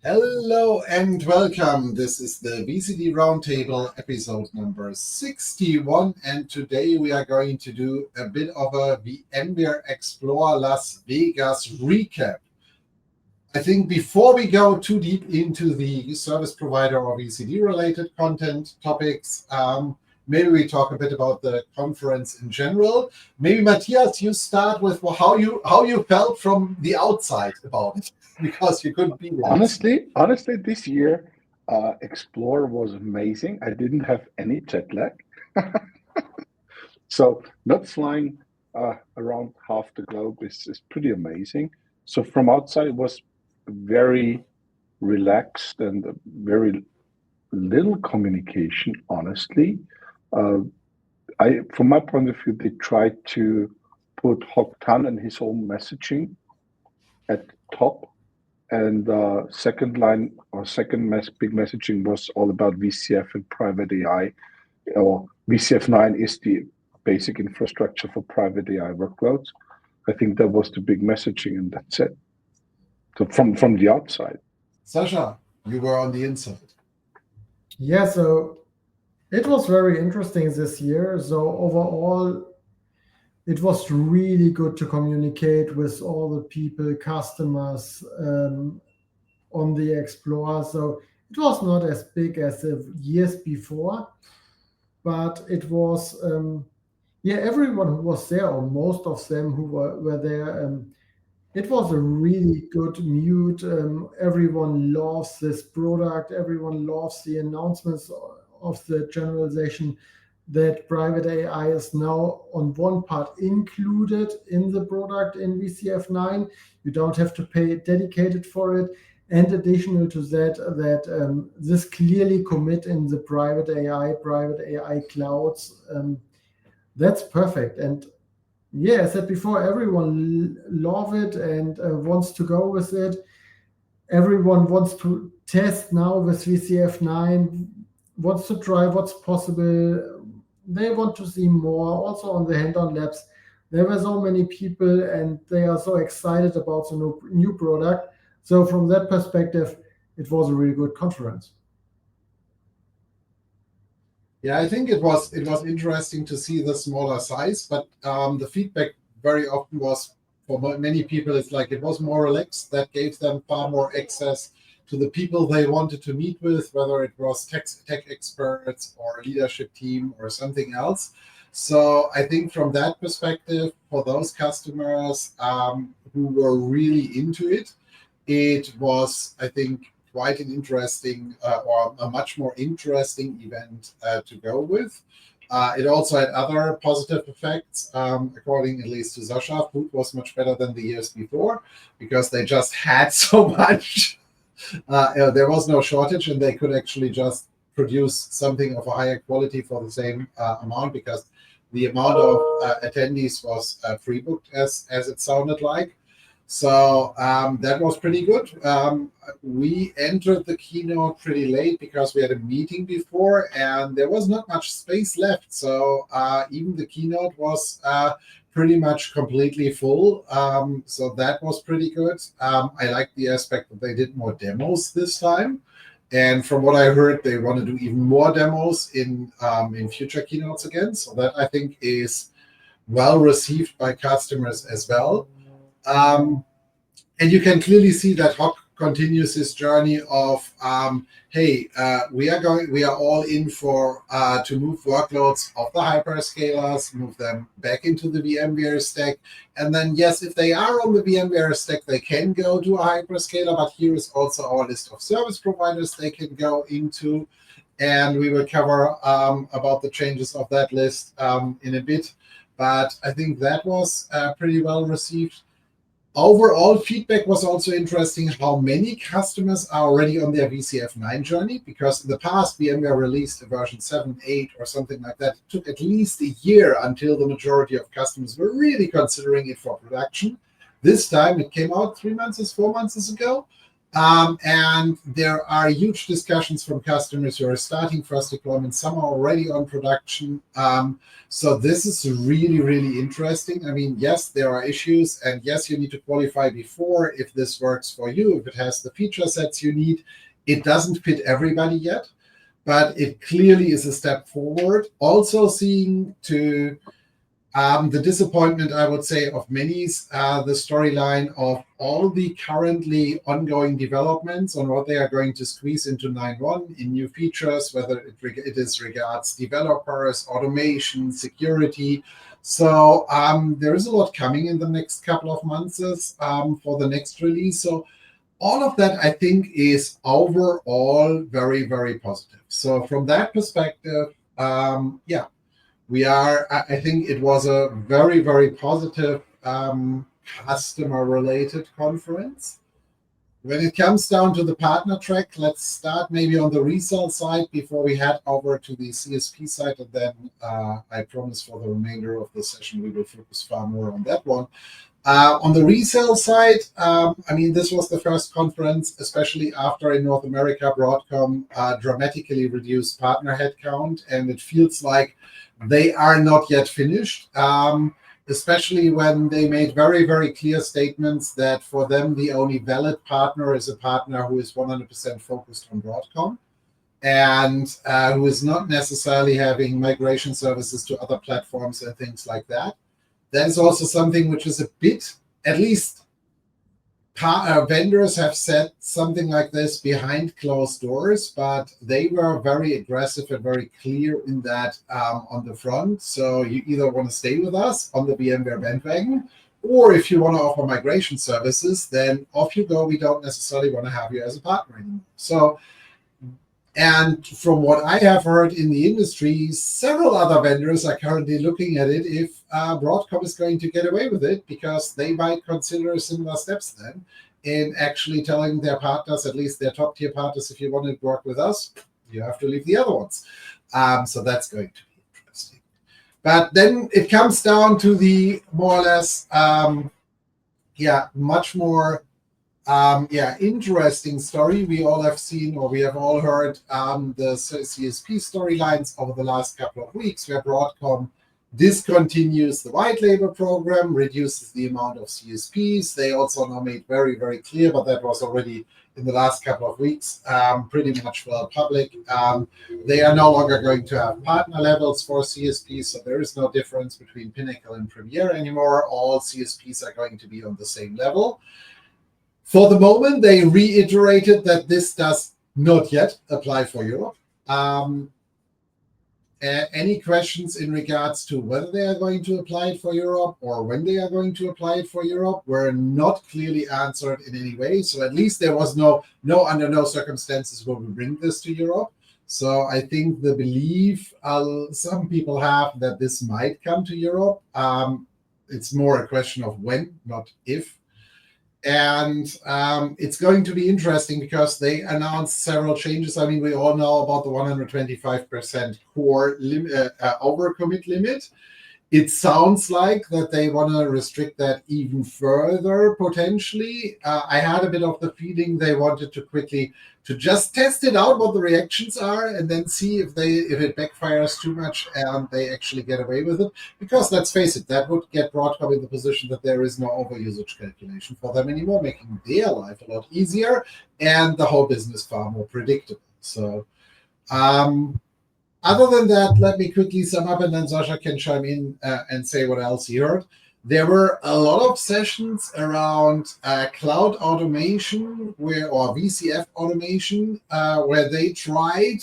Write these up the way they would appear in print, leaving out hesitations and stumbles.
Hello and welcome. This is the VCD Roundtable episode number 61, and today we are going to do a bit of a VMware Explore Las Vegas recap. I think before we go too deep into the service provider or VCD related content topics, maybe we talk a bit about the conference in general. Maybe Matthias, you start with how you felt from the outside about it, because you couldn't be there. Honestly, this year, Explore was amazing. I didn't have any jet lag, so not flying around half the globe is pretty amazing. So from outside, it was very relaxed and very little communication. Honestly, uh, from my point of view, they tried to put Hock Tan and his own messaging at top. And second line or big messaging was all about VCF and private AI. Or VCF 9 is the basic infrastructure for private AI workloads. I think that was the big messaging, and that's it. So from the outside. Sasha, you were on the inside. Yeah, so it was very interesting this year. So overall, it was really good to communicate with all the people, customers on the Explorer. So it was not as big as the years before, but it was, yeah, everyone who was there, or most of them who were there, it was a really good mood. Everyone loves this product. Everyone loves the announcements of the generalization that private AI is now on one part included in the product in VCF 9. You don't have to pay dedicated for it. And additional to that, this clearly commit in the private AI clouds. That's perfect. And yeah, I said before, everyone love it and wants to go with it. Everyone wants to test now with VCF 9, wants to try what's possible. They want to see more. Also on the hand-on labs, there were so many people and they are so excited about the new product. So from that perspective, it was a really good conference. Yeah, I think it was interesting to see the smaller size, but the feedback very often was for many people, it's like it was more relaxed. That gave them far more access to the people they wanted to meet with, whether it was tech experts or a leadership team or something else. So I think from that perspective, for those customers who were really into it, it was, I think, quite an interesting or a much more interesting event to go with. It also had other positive effects, according at least to Sasha. Food was much better than the years before because they just had so much. There was no shortage, and they could actually just produce something of a higher quality for the same amount, because the amount of attendees was pre-booked, as it sounded like. So that was pretty good. We entered the keynote pretty late because we had a meeting before and there was not much space left. So even the keynote was pretty much completely full. So that was pretty good. I like the aspect that they did more demos this time. And from what I heard, they want to do even more demos in future keynotes again. So that, I think, is well received by customers as well. Um, and you can clearly see that Hock continues his journey of, hey, we are all in for to move workloads of the hyperscalers, move them back into the VMware stack, and then yes, if they are on the VMware stack, they can go to a hyperscaler. But here is also our list of service providers they can go into, and we will cover about the changes of that list in a bit. But I think that was pretty well received. Overall feedback was also interesting how many customers are already on their VCF 9 journey, because in the past, VMware released a version 7, 8, or something like that. It took at least a year until the majority of customers were really considering it for production. This time it came out 3 months, 4 months ago. And there are huge discussions from customers who are starting first deployment. Some are already on production. So this is really, really interesting. I mean, yes, there are issues, and yes, you need to qualify before if this works for you, if it has the feature sets you need. It doesn't fit everybody yet, but it clearly is a step forward. Also seeing to the disappointment, I would say, of many is the storyline of all the currently ongoing developments on what they are going to squeeze into 9.1 in new features, whether it is regards developers, automation, security. So there is a lot coming in the next couple of months for the next release. So all of that, I think, is overall very, very positive. So from that perspective, yeah, I think it was a very, very positive customer-related conference. When it comes down to the partner track, let's start maybe on the resale side before we head over to the CSP side, and then I promise for the remainder of the session we will focus far more on that one. On the resale side, I mean, this was the first conference, especially after in North America, Broadcom dramatically reduced partner headcount, and it feels like they are not yet finished, especially when they made very, very clear statements that for them, the only valid partner is a partner who is 100% focused on Broadcom and who is not necessarily having migration services to other platforms and things like that. That is also something which is a bit, at least vendors have said something like this behind closed doors, but they were very aggressive and very clear in that on the front. So you either want to stay with us on the VMware bandwagon, or if you want to offer migration services, then off you go. We don't necessarily want to have you as a partner anymore. So, and from what I have heard in the industry, several other vendors are currently looking at it if Broadcom is going to get away with it, because they might consider similar steps then in actually telling their partners, at least their top tier partners, if you want to work with us, you have to leave the other ones. So that's going to be interesting. But then it comes down to the more or less, much more interesting story. We all have seen, or we have all heard the CSP storylines over the last couple of weeks, where Broadcom discontinues the white label program, reduces the amount of CSPs. They also now made very, very clear, but that was already in the last couple of weeks, pretty much well public. They are no longer going to have partner levels for CSPs, so there is no difference between Pinnacle and Premier anymore. All CSPs are going to be on the same level. For the moment, they reiterated that this does not yet apply for Europe. Any questions in regards to whether they are going to apply it for Europe or when they are going to apply it for Europe were not clearly answered in any way. So at least there was under no circumstances will we bring this to Europe. So I think the belief some people have that this might come to Europe, it's more a question of when, not if. And it's going to be interesting because they announced several changes. I mean, we all know about the 125% core overcommit limit. It sounds like that they want to restrict that even further, potentially. I had a bit of the feeling they wanted to just test it out, what the reactions are, and then see if it backfires too much and they actually get away with it. Because let's face it, that would get Broadcom in the position that there is no overusage calculation for them anymore, making their life a lot easier and the whole business far more predictable. So, other than that, let me quickly sum up, and then Sasha can chime in and say what else he heard. There were a lot of sessions around cloud automation or VCF automation, where they tried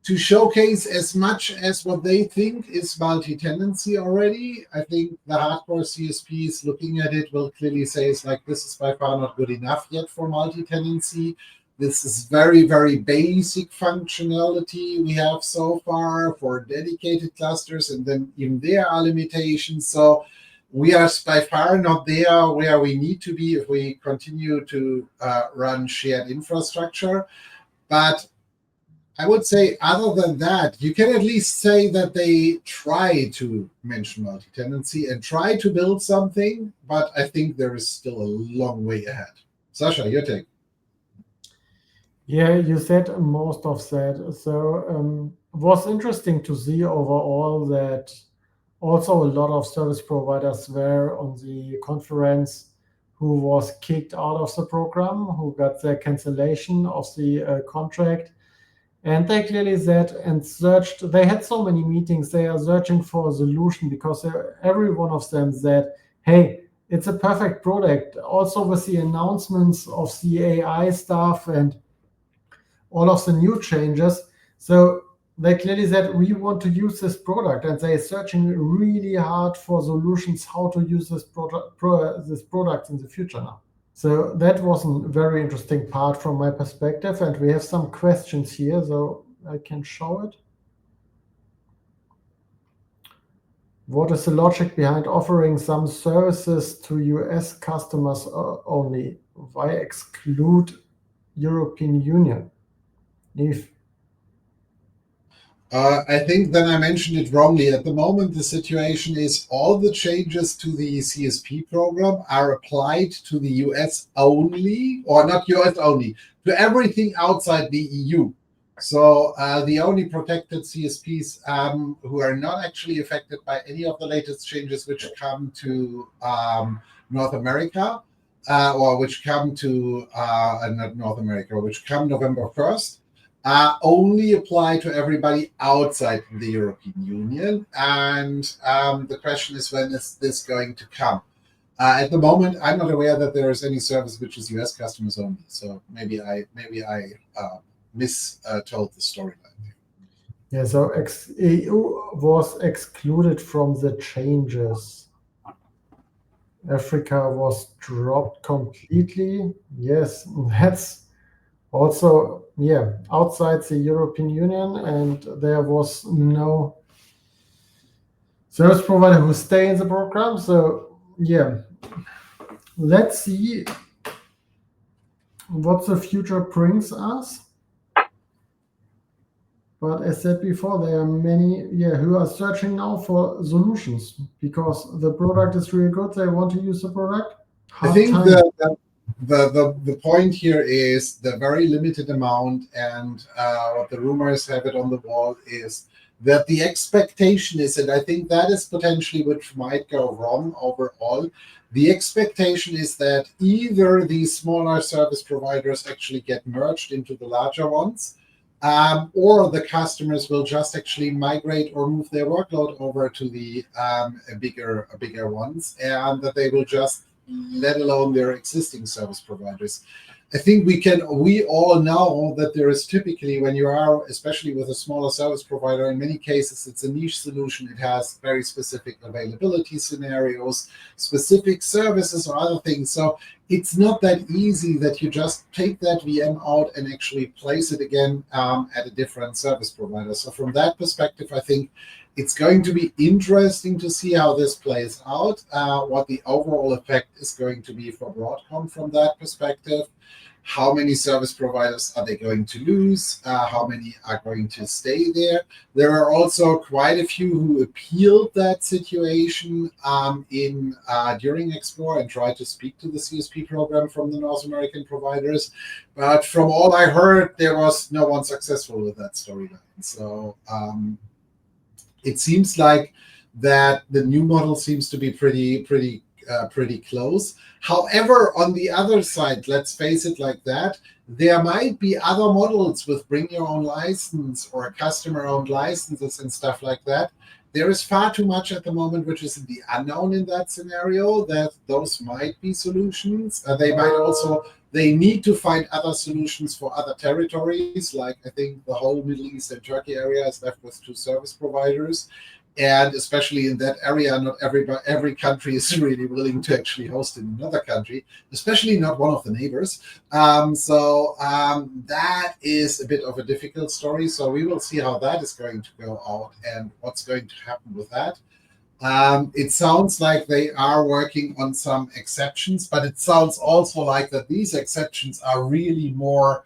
to showcase as much as what they think is multi-tenancy already. I think the hardcore CSPs looking at it will clearly say it's like, this is by far not good enough yet for multi-tenancy. This is very, very basic functionality we have so far for dedicated clusters, and then even there are limitations. So we are by far not there where we need to be if we continue to run shared infrastructure. But I would say other than that, you can at least say that they try to mention multi-tenancy and try to build something, but I think there is still a long way ahead. Sasha, your take. Yeah, you said most of that. So it was interesting to see overall that also a lot of service providers were on the conference who was kicked out of the program, who got the cancellation of the contract. And they clearly said and searched, they had so many meetings, they are searching for a solution because every one of them said, hey, it's a perfect product. Also with the announcements of the AI stuff and all of the new changes. So they clearly said, we want to use this product, and they're searching really hard for solutions how to use this product in the future now. So that was a very interesting part from my perspective, and we have some questions here, so I can show it. What is the logic behind offering some services to US customers only? Why exclude European Union? If I think then I mentioned it wrongly. At the moment, the situation is all the changes to the CSP program are applied to the US only, or not US only, to everything outside the EU. So the only protected CSPs who are not actually affected by any of the latest changes which come to North America, or which come to not North America, which come November 1st, only apply to everybody outside the European Union. And the question is, when is this going to come? At the moment, I'm not aware that there is any service which is US customers only. So maybe I mistold the storyline. yeah, so EU was excluded from the changes. Africa was dropped completely. Yes, that's also, yeah, outside the European Union, and there was no service provider who stay in the program. So yeah, let's see what the future brings us. But as said before, there are many who are searching now for solutions because the product is really good. They want to use the product. I think the point here is the very limited amount, and what the rumors have it on the wall is that the expectation is, and I think that is potentially which might go wrong overall. The expectation is that either these smaller service providers actually get merged into the larger ones, or the customers will just actually migrate or move their workload over to the bigger ones, and that they will just let alone their existing service providers. I think we all know that there is typically, when you are, especially with a smaller service provider, in many cases, it's a niche solution. It has very specific availability scenarios, specific services or other things. So it's not that easy that you just take that VM out and actually place it again at a different service provider. So from that perspective, I think it's going to be interesting to see how this plays out, what the overall effect is going to be for Broadcom from that perspective. How many service providers are they going to lose? How many are going to stay there? There are also quite a few who appealed that situation during Explore and tried to speak to the CSP program from the North American providers. But from all I heard, there was no one successful with that storyline. So it seems like that the new model seems to be pretty close. However, on the other side, let's face it like that, there might be other models with bring your own license or customer-owned licenses and stuff like that. There is far too much at the moment which is the unknown in that scenario, that those might be solutions. They need to find other solutions for other territories. Like I think the whole Middle East and Turkey area is left with 2 service providers. And especially in that area, not every country is really willing to actually host in another country, especially not one of the neighbors. So that is a bit of a difficult story. So we will see how that is going to go out and what's going to happen with that. It sounds like they are working on some exceptions, but it sounds also like that these exceptions are really more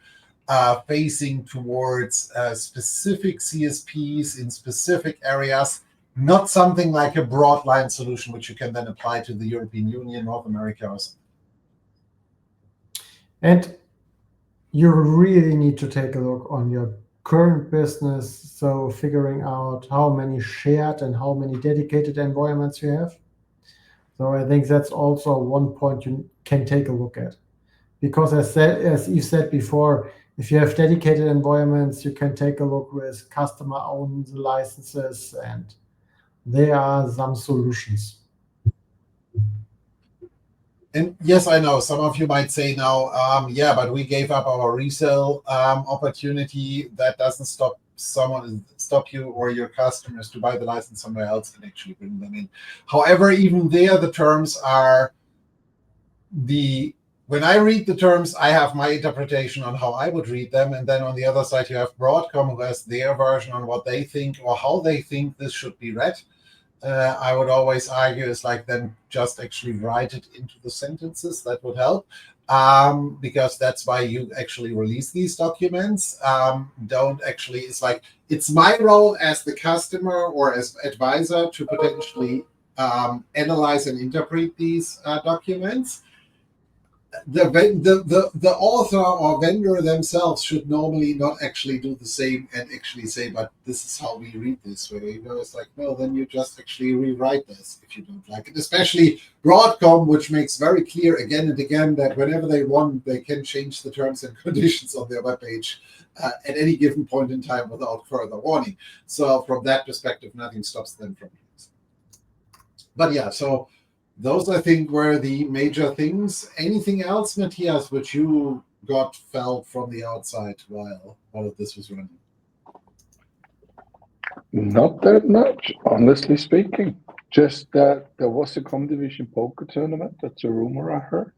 facing towards specific CSPs in specific areas, not something like a broad line solution, which you can then apply to the European Union, North America, or something. And you really need to take a look on your current business. So figuring out how many shared and how many dedicated environments you have. So I think that's also one point you can take a look at. Because as Eve said before, if you have dedicated environments, you can take a look with customer-owned licenses, and there are some solutions. And yes, I know some of you might say now, yeah, but we gave up our resale opportunity. That doesn't stop you or your customers to buy the license somewhere else and actually bring them in. However, even there, the terms are when I read the terms, I have my interpretation on how I would read them. And then on the other side, you have Broadcom, who has their version on what they think or how they think this should be read. I would always argue is like then just actually write it into the sentences. That would help, because that's why you actually release these documents. Don't actually, it's my role as the customer or as advisor to potentially analyze and interpret these documents. The author or vendor themselves should normally not actually do the same and actually say, but this is how we read this way. It's like, no, then you just actually rewrite this if you don't like it. Especially Broadcom, which makes very clear again and again that whenever they want, they can change the terms and conditions on their webpage at any given point in time without further warning. So from that perspective, nothing stops them from doing this. But yeah, so those, I think, were the major things. Anything else, Matthias, which you felt from the outside while all of this was running? Not that much, honestly speaking. Just that there was a Comdivision poker tournament. That's a rumor I heard.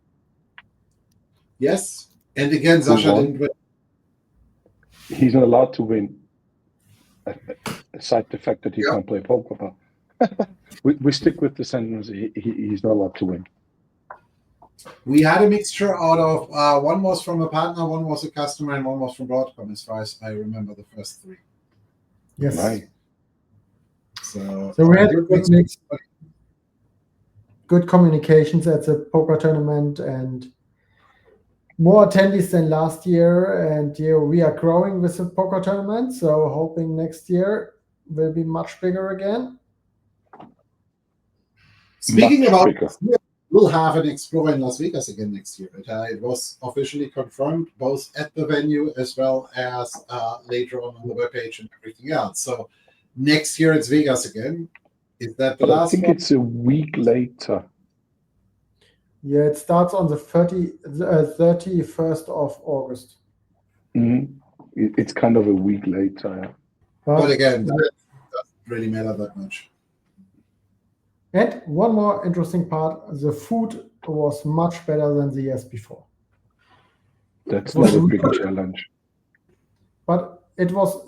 Yes. And again, Sasha didn't win. He's not allowed to win, aside the fact that he can't play poker. But we stick with the sentence, he's not allowed to win. We had a mixture out of one was from a partner, one was a customer, and one was from Broadcom, as far as I remember the first three. Yes. Right. So we had good communications at the poker tournament and more attendees than last year. And we are growing with the poker tournament, so hoping next year will be much bigger again. Speaking about this year, we'll have an Explore in Las Vegas again next year. It was officially confirmed both at the venue as well as later on the webpage and everything else. So next year it's Vegas again. Is that the last one? I think it's a week later. Yeah, it starts on the 31st of August. Mm-hmm. It's kind of a week later. Yeah. But again, that doesn't really matter that much. And one more interesting part, the food was much better than the years before. That's not a big challenge. But it was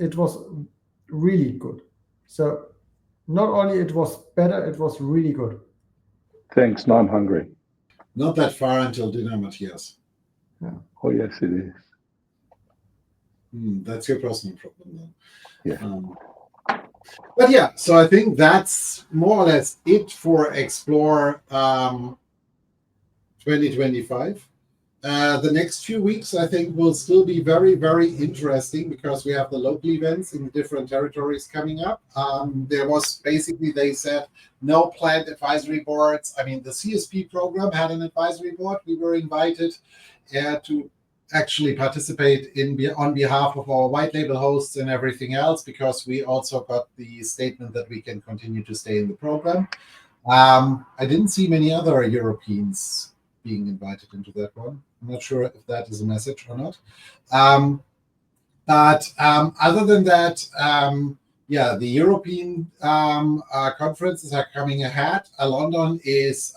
really good. So not only it was better, it was really good. Thanks, now I'm hungry. Not that far until dinner, Matthias. Yeah. Oh, yes, it is. That's your personal problem then. Yeah. But yeah, so I think that's more or less it for Explore 2025. The next few weeks, I think, will still be very, very interesting because we have the local events in different territories coming up. There was basically, they said, no planned advisory boards. I mean, the CSP program had an advisory board. We were invited to actually participate on behalf of our white label hosts and everything else, because we also got the statement that we can continue to stay in the program. I didn't see many other Europeans being invited into that one. I'm not sure if that is a message or not. But other than that, yeah, the European conferences are coming ahead. London is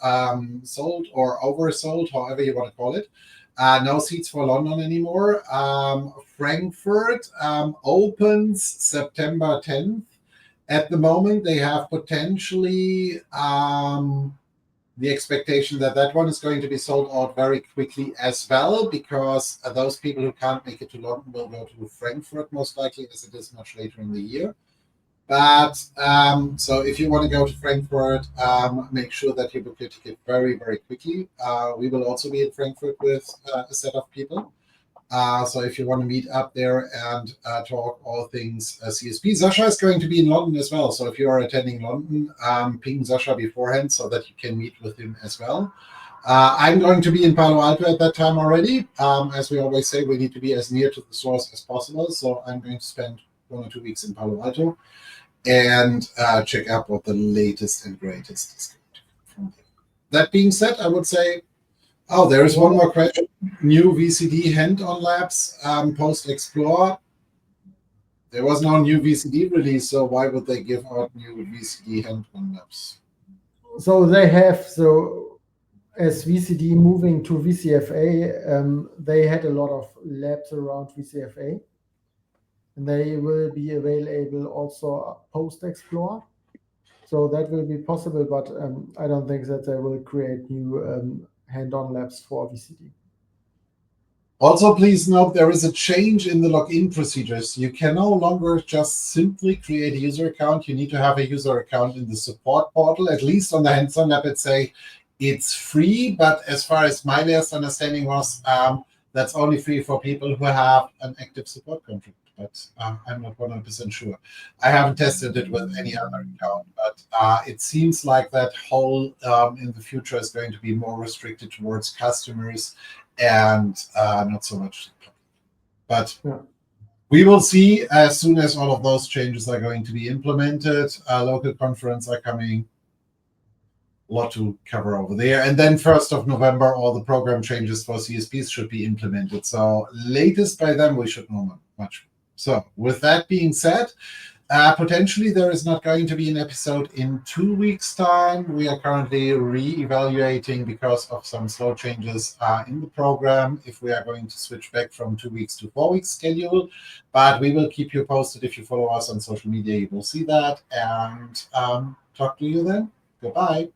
sold or oversold, however you want to call it. No seats for London anymore. Frankfurt opens September 10th. At the moment, they have potentially the expectation that that one is going to be sold out very quickly as well, because those people who can't make it to London will go to Frankfurt most likely, as it is much later in the year. But so if you want to go to Frankfurt, make sure that you book your ticket very, very quickly. We will also be in Frankfurt with a set of people. So if you want to meet up there and talk all things CSP, Sasha is going to be in London as well. So if you are attending London, ping Sasha beforehand so that you can meet with him as well. I'm going to be in Palo Alto at that time already. As we always say, we need to be as near to the source as possible. So I'm going to spend 1 or 2 weeks in Palo Alto and check out what the latest and greatest is going to be from there. That being said, I would say, there is one more question. New VCD hand-on labs post Explore. There was no new VCD release, so why would they give out new VCD hand-on labs? So they have, as VCD moving to VCFA, they had a lot of labs around VCFA. And they will be available also post Explore. So that will be possible, but I don't think that they will create new hand-on labs for VCD. Also, please note there is a change in the login procedures. You can no longer just simply create a user account. You need to have a user account in the support portal. At least on the hands-on lab, it's free, but as far as my last understanding was, that's only free for people who have an active support contract. But I'm not 100% sure. I haven't tested it with any other account, but it seems like that whole in the future is going to be more restricted towards customers and not so much. But we will see as soon as all of those changes are going to be implemented. Local conference are coming. A lot to cover over there. And then 1st of November, all the program changes for CSPs should be implemented. So latest by then, we should know much. So with that being said, potentially there is not going to be an episode in 2 weeks' time. We are currently re-evaluating because of some slow changes in the program if we are going to switch back from 2 weeks to 4 weeks schedule. But we will keep you posted. If you follow us on social media, you will see that. And talk to you then. Goodbye.